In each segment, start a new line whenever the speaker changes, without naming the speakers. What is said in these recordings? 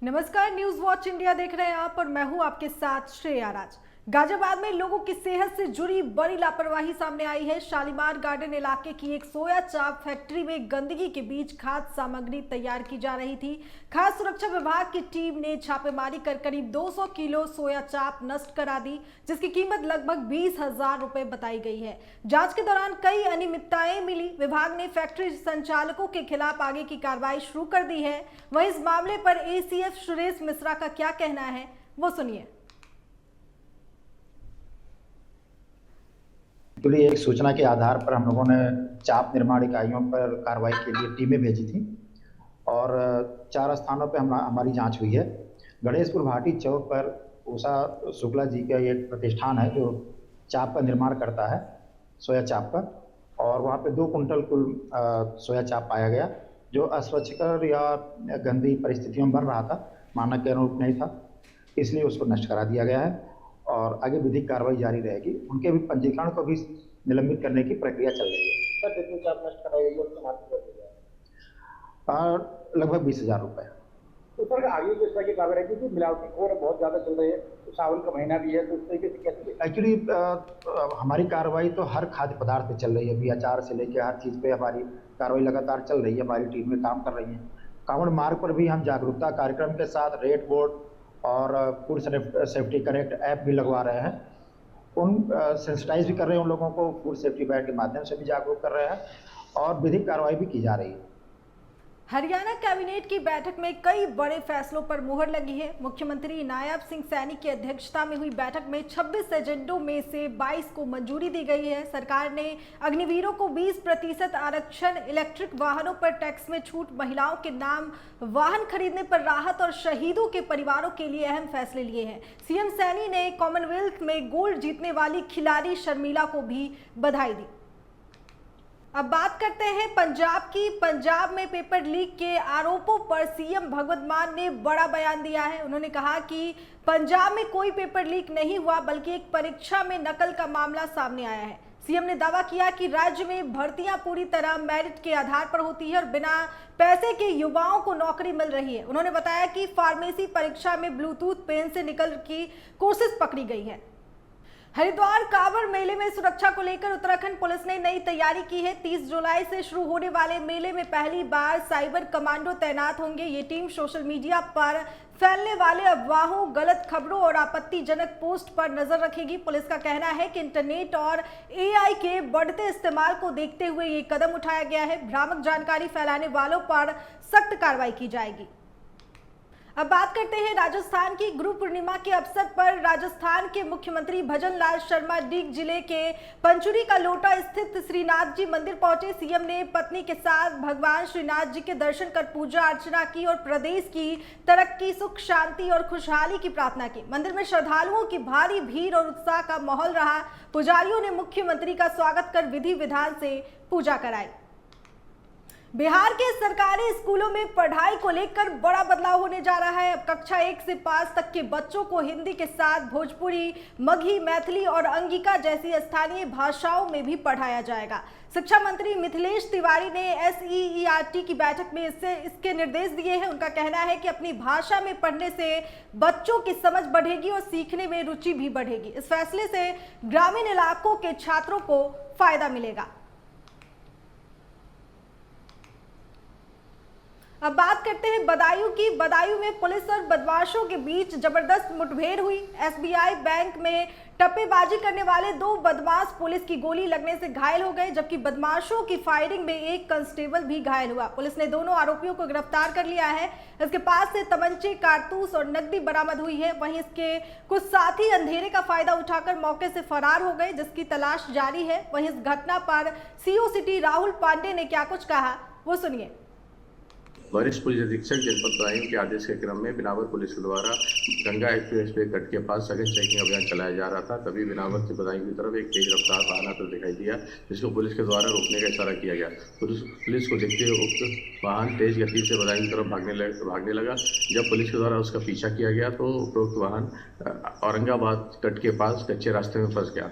नमस्कार, news watch India देख रहे हैं आप और मैं हूं आपके साथ श्रेया राज। गाजियाबाद में लोगों की सेहत से जुड़ी बड़ी लापरवाही सामने आई है। शालीमार गार्डन इलाके की एक सोया चाप फैक्ट्री में गंदगी के बीच खाद्य सामग्री तैयार की जा रही थी। खाद्य सुरक्षा विभाग की टीम ने छापेमारी कर करीब 200 किलो सोया चाप नष्ट करा दी, जिसकी कीमत लगभग 20,000 रुपए बताई गई है। जांच के दौरान कई अनियमितताएं मिली। विभाग ने फैक्ट्री संचालकों के खिलाफ आगे की कार्रवाई शुरू कर दी है। वहीं इस मामले पर एसीएफ सुरेश मिश्रा का क्या कहना है, वो सुनिए।
एक्चुअली एक सूचना के आधार पर हम लोगों ने चाप निर्माण इकाइयों पर कार्रवाई के लिए टीमें भेजी थी और 4 स्थानों पर हमारी जांच हुई है। गणेशपुर भाटी चौक पर उषा शुक्ला जी का एक प्रतिष्ठान है जो चाप का निर्माण करता है, सोया चाप का, और वहाँ पे 2 कुंटल कुल सोया चाप पाया गया जो अस्वच्छकर या गंदी परिस्थितियों में बन रहा था, मानक के अनुरूप नहीं था, इसलिए उसको नष्ट करा दिया गया है और आगे विधिक कार्रवाई जारी रहेगी। उनके भी पंजीकरण को भी निलंबित करने की प्रक्रिया चल रही है।
सर, कितनी चाप नष्ट कराई गई है उसका मार्केट कर दिया
और लगभग 20,000 रुपये।
तो सर आगे किस तरह की कार्रवाई रहेगी? क्योंकि मिलावटी खबर बहुत ज़्यादा चल रही है, तो सावन का महीना भी है, तो उस तरीके से कैसे?
एक्चुअली हमारी कार्रवाई तो हर खाद्य पदार्थ पे चल रही है, अभी अचार से लेकर हर चीज़ पे हमारी कार्रवाई लगातार चल रही है। हमारी टीम में काम कर रही है। कांवड़ मार्ग पर भी हम जागरूकता कार्यक्रम के साथ रेड बोर्ड और फूड सेफ्टी करेक्ट ऐप भी लगवा रहे हैं। सेंसिटाइज भी कर रहे हैं उन लोगों को, फूड सेफ्टी बैट के माध्यम से भी जागरूक कर रहे हैं और विधिक कार्रवाई भी की जा रही है।
हरियाणा कैबिनेट की बैठक में कई बड़े फैसलों पर मुहर लगी है। मुख्यमंत्री नायब सिंह सैनी की अध्यक्षता में हुई बैठक में 26 एजेंडों में से 22 को मंजूरी दी गई है। सरकार ने अग्निवीरों को 20% आरक्षण, इलेक्ट्रिक वाहनों पर टैक्स में छूट, महिलाओं के नाम वाहन खरीदने पर राहत और शहीदों के परिवारों के लिए अहम फैसले लिए हैं। सीएम सैनी ने कॉमनवेल्थ में गोल्ड जीतने वाली खिलाड़ी शर्मिला को भी बधाई दी। अब बात करते हैं पंजाब की। पंजाब में पेपर लीक के आरोपों पर सीएम भगवंत मान ने बड़ा बयान दिया है। उन्होंने कहा कि पंजाब में कोई पेपर लीक नहीं हुआ, बल्कि एक परीक्षा में नकल का मामला सामने आया है। सीएम ने दावा किया कि राज्य में भर्तियां पूरी तरह मेरिट के आधार पर होती है और बिना पैसे के युवाओं को नौकरी मिल रही है। उन्होंने बताया कि फार्मेसी परीक्षा में ब्लूटूथ पेन से निकल की कोशिश पकड़ी गई है। हरिद्वार कांवड़ मेले में सुरक्षा को लेकर उत्तराखंड पुलिस ने नई तैयारी की है। 30 जुलाई से शुरू होने वाले मेले में पहली बार साइबर कमांडो तैनात होंगे। ये टीम सोशल मीडिया पर फैलने वाले अफवाहों, गलत खबरों और आपत्तिजनक पोस्ट पर नजर रखेगी। पुलिस का कहना है कि इंटरनेट और एआई के बढ़ते इस्तेमाल को देखते हुए ये कदम उठाया गया है। भ्रामक जानकारी फैलाने वालों पर सख्त कार्रवाई की जाएगी। अब बात करते हैं राजस्थान की। गुरु पूर्णिमा के अवसर पर राजस्थान के मुख्यमंत्री भजन लाल शर्मा डीग जिले के पंचुरी का लोटा स्थित श्रीनाथ जी मंदिर पहुंचे। सीएम ने पत्नी के साथ भगवान श्रीनाथ जी के दर्शन कर पूजा अर्चना की और प्रदेश की तरक्की, सुख, शांति और खुशहाली की प्रार्थना की। मंदिर में श्रद्धालुओं की भारी भीड़ और उत्साह का माहौल रहा। पुजारियों ने मुख्यमंत्री का स्वागत कर विधि विधान से पूजा कराई। बिहार के सरकारी स्कूलों में पढ़ाई को लेकर बड़ा बदलाव होने जा रहा है। अब कक्षा 1 से 5 तक के बच्चों को हिंदी के साथ भोजपुरी, मगही, मैथिली और अंगिका जैसी स्थानीय भाषाओं में भी पढ़ाया जाएगा। शिक्षा मंत्री मिथिलेश तिवारी ने SEERT की बैठक में इसके निर्देश दिए हैं। उनका कहना है कि अपनी भाषा में पढ़ने से बच्चों की समझ बढ़ेगी और सीखने में रुचि भी बढ़ेगी। इस फैसले से ग्रामीण इलाकों के छात्रों को फायदा मिलेगा। अब बात करते हैं बदायूं की। बदायूं में पुलिस और बदमाशों के बीच जबरदस्त मुठभेड़ हुई। SBI बैंक में टप्पेबाजी करने वाले 2 बदमाश पुलिस की गोली लगने से घायल हो गए, जबकि बदमाशों की फायरिंग में एक कांस्टेबल भी घायल हुआ। पुलिस ने दोनों आरोपियों को गिरफ्तार कर लिया है। इसके पास से तमंचे, कारतूस और नकदी बरामद हुई है। वहीं इसके कुछ साथी अंधेरे का फायदा उठाकर मौके से फरार हो गए, जिसकी तलाश जारी है। वहीं इस घटना पर CO सिटी राहुल पांडे ने क्या कुछ कहा, वो सुनिए।
वरिष्ठ पुलिस अधीक्षक जनपद बदायूं के आदेश के क्रम में बिनावर पुलिस के द्वारा गंगा एक्सप्रेस वे कट के पास सघन चेकिंग अभियान चलाया जा रहा था। तभी बिनावर से बदायूं की तरफ एक तेज रफ्तार वाहन आता दिखाई दिया, जिसको पुलिस के द्वारा रोकने का इशारा किया गया। पुलिस को देखते हुए उक्त वाहन तेज गति से बदायूं की तरफ भागने लगा। जब पुलिस के द्वारा उसका पीछा किया गया तो उपरोक्त वाहन औरंगाबाद कट के पास कच्चे रास्ते में फंस गया।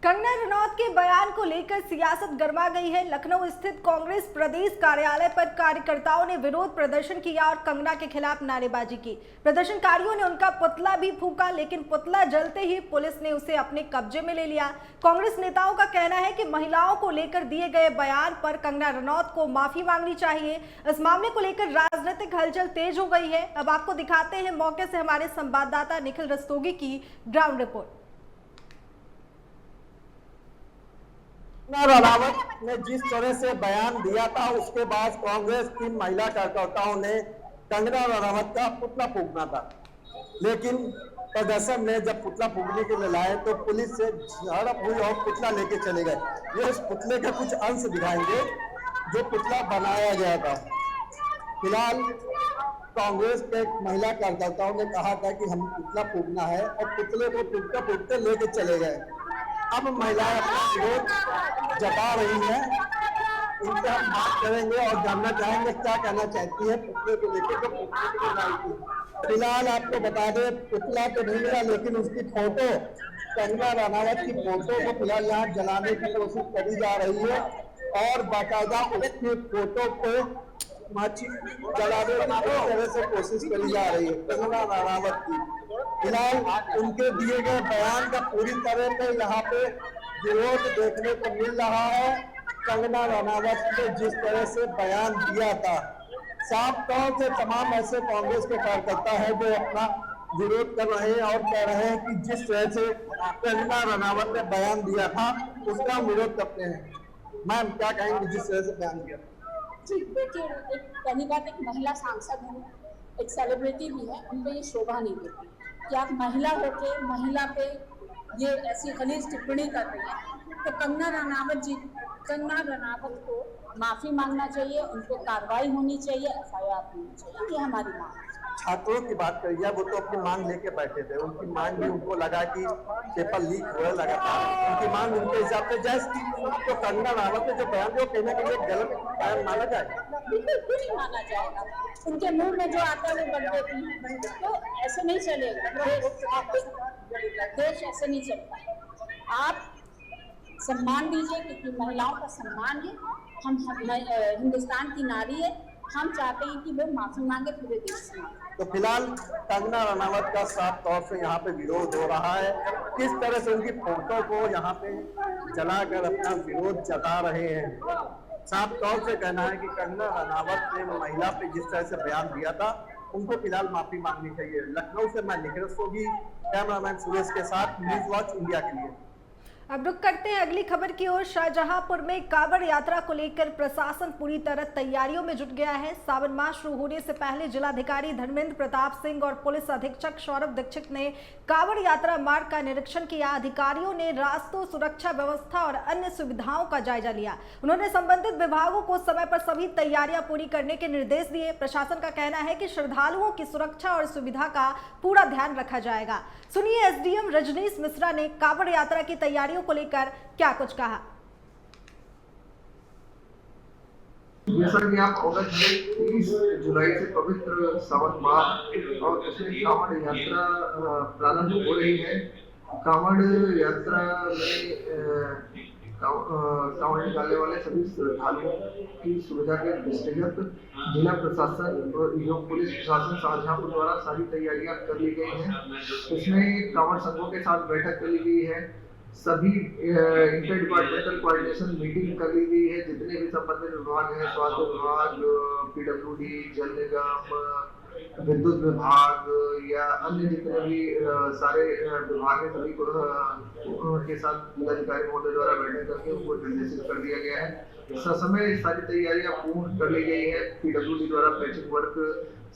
कंगना रनौत के बयान को लेकर सियासत गर्मा गई है। लखनऊ स्थित कांग्रेस प्रदेश कार्यालय पर कार्यकर्ताओं ने विरोध प्रदर्शन किया और कंगना के खिलाफ नारेबाजी की। प्रदर्शनकारियों ने उनका पुतला भी फूंका, लेकिन पुतला जलते ही पुलिस ने उसे अपने कब्जे में ले लिया। कांग्रेस नेताओं का कहना है कि महिलाओं को लेकर दिए गए बयान पर कंगना रनौत को माफी मांगनी चाहिए। इस मामले को लेकर राजनीतिक हलचल तेज हो गई है। अब आपको दिखाते हैं मौके से हमारे संवाददाता निखिल रस्तोगी की ग्राउंड रिपोर्ट।
कंगना रनावत ने जिस तरह से बयान दिया था, उसके बाद कांग्रेस की महिला कार्यकर्ताओं ने कंगना रनावत का पुतला फूंकना था, लेकिन प्रदर्शन में जब पुतला फूंकने के लिए लाए तो पुलिस से झड़प हुई और पुतला लेके चले गए। ये उस पुतले के कुछ अंश दिखाएंगे जो पुतला बनाया गया था। फिलहाल कांग्रेस के महिला कार्यकर्ताओं ने कहा था कि हम पुतला फूंकना है और पुतले को फूंकते फूंकते लेके चले गए। अब महिलाएं अपना विरोध जता रही हैं, इनसे हम बात करेंगे और जानना चाहेंगे क्या कहना चाहती है पुतले को लेकर जो पुतले की बनाई थी। फिलहाल आपको बता दें, पुतला तो नहीं मिला, लेकिन उसकी फोटो, कंगना रनावत की फोटो को फिलहाल यहाँ जलाने की कोशिश करी जा रही है और बाकायदा उसकी फोटो को माची जलाने की तरह से कोशिश करी जा रही है कंगना रनावत की। फिलहाल उनके दिए गए बयान का पूरी तरह से यहाँ पे विरोध देखने को मिल रहा है। कंगना रनावत ने जिस तरह से बयान दिया था, साफ तौर से तमाम ऐसे कांग्रेस के कार्यकर्ता है जो अपना विरोध कर रहे हैं और कह रहे हैं कि जिस तरह से कंगना रनावत ने बयान दिया था उसका विरोध करते हैं। मैम क्या कहेंगे जिस तरह से बयान दिया?
देखिए, पहली बात, एक महिला सांसद है, एक सेलिब्रिटी भी है, उन पर ये शोभा नहीं देती कि आप महिला होके महिला पे ये ऐसी खलीज टिप्पणी कर रही है। तो कंगना रनावत को माफी मांगना चाहिए, उनको कार्रवाई होनी चाहिए, FIR होनी चाहिए। ये हमारी मांग है।
छात्रों की बात करिए, वो तो अपनी मांग लेके बैठे थे, उनकी मांग भी उनको लगा कि पेपर लीक हो लगातार, उनकी मांग उनके हिसाब से जायज थी। तो कंगना रनावत ने जो बयान दिया कहीं ना कहीं गलत बयान माना जाएगा?
बिल्कुल नहीं माना जाएगा। उनके मुंह में जो आता है वो बन देती है, तो ऐसे नहीं चलेगा। देश ऐसे नहीं चलता। आप सम्मान दीजिए, क्योंकि महिलाओं का सम्मान है। हम हिंदुस्तान की नारी है, हम चाहते हैं कि वो माफी मांगे पूरे देश से।
तो फिलहाल कंगना रनावत का साफ तौर से यहाँ पे विरोध हो रहा है। किस तरह से उनकी फोटो को यहाँ पे जलाकर अपना विरोध जता रहे हैं। साफ तौर से कहना है कि कंगना रनावत ने महिला पे जिस तरह से बयान दिया था, उनको फिलहाल माफी मांगनी चाहिए। लखनऊ से मैं निखिल रस्तोगी, कैमरामैन सुरेश के साथ, न्यूज वॉच इंडिया के लिए।
अब रुक करते हैं अगली खबर की ओर। शाहजहांपुर में कांवड़ यात्रा को लेकर प्रशासन पूरी तरह तैयारियों में जुट गया है। सावन मास शुरू होने से पहले जिलाधिकारी धर्मेंद्र प्रताप सिंह और पुलिस अधीक्षक सौरभ दीक्षित ने कांवड़ यात्रा मार्ग का निरीक्षण किया। अधिकारियों ने रास्तों, सुरक्षा व्यवस्था और अन्य सुविधाओं का जायजा लिया। उन्होंने संबंधित विभागों को समय पर सभी तैयारियां पूरी करने के निर्देश दिए। प्रशासन का कहना है कि श्रद्धालुओं की सुरक्षा और सुविधा का पूरा ध्यान रखा जाएगा। सुनिए SDM रजनीश मिश्रा ने कांवड़ यात्रा की तैयारियों को लेकर क्या कुछ कहा।
जैसा कि आप अवगत हैं, 30 जुलाई से पवित्र सावन माह और उसमें कांवड़ यात्रा प्रारंभ हो रही है। कांवड़ यात्रा में कांवड़ निकालने वाले सभी श्रद्धालुओं की सुविधा के दृष्टिगत जिला प्रशासन और एवं पुलिस प्रशासन शाहजहांपुर द्वारा सारी तैयारियां कर ली गई हैं। इसमें कांवड़ संघों के साथ बैठक कर ली गई है, सभी इंटर डिपार्टमेंटल कोऑर्डिनेशन मीटिंग कर ली गई है। जितने भी संबंधित विभाग हैं, स्वास्थ्य विभाग, PWD, जल निगम, विद्युत विभाग या अन्य जितने भी सारे विभाग हैं, सभी के साथ जिलाधिकारी महोदय द्वारा बैठक करके उनको निर्देशित कर दिया गया है। समय सारी तैयारियां पूर्ण कर ली गई है। PWD द्वारा पैचिंग वर्क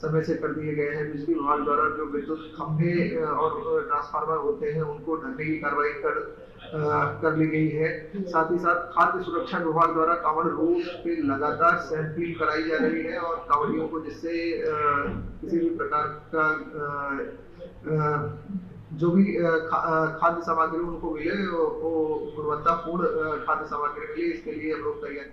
समय से कर दिए गए हैं। बिजली विभाग द्वारा जो विद्युत खंभे और ट्रांसफार्मर होते हैं उनको ढकने की कार्रवाई कर ली गई है। साथ ही साथ खाद्य सुरक्षा विभाग द्वारा कांवड़ रूट पे लगातार सैंपलिंग कराई जा रही है और कांवड़ियों को जिससे किसी भी प्रकार का जो भी खाद्य सामग्री उनको मिले वो गुणवत्तापूर्ण खाद्य सामग्री मिले, इसके लिए हम लोग तैयार।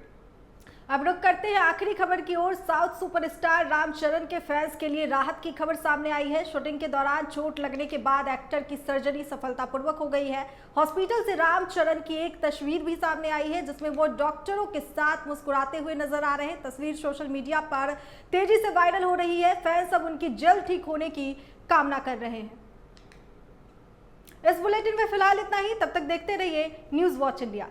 अब रुक करते हैं आखिरी खबर की ओर। साउथ सुपरस्टार रामचरण के फैंस के लिए राहत की खबर सामने आई है। शूटिंग के दौरान चोट लगने के बाद एक्टर की सर्जरी सफलतापूर्वक हो गई है। हॉस्पिटल से रामचरण की एक तस्वीर भी सामने आई है जिसमें वो डॉक्टरों के साथ मुस्कुराते हुए नजर आ रहे हैं। तस्वीर सोशल मीडिया पर तेजी से वायरल हो रही है। फैंस अब उनकी जल्द ठीक होने की कामना कर रहे हैं। इस बुलेटिन में फिलहाल इतना ही। तब तक देखते रहिए न्यूज़ वॉच इंडिया।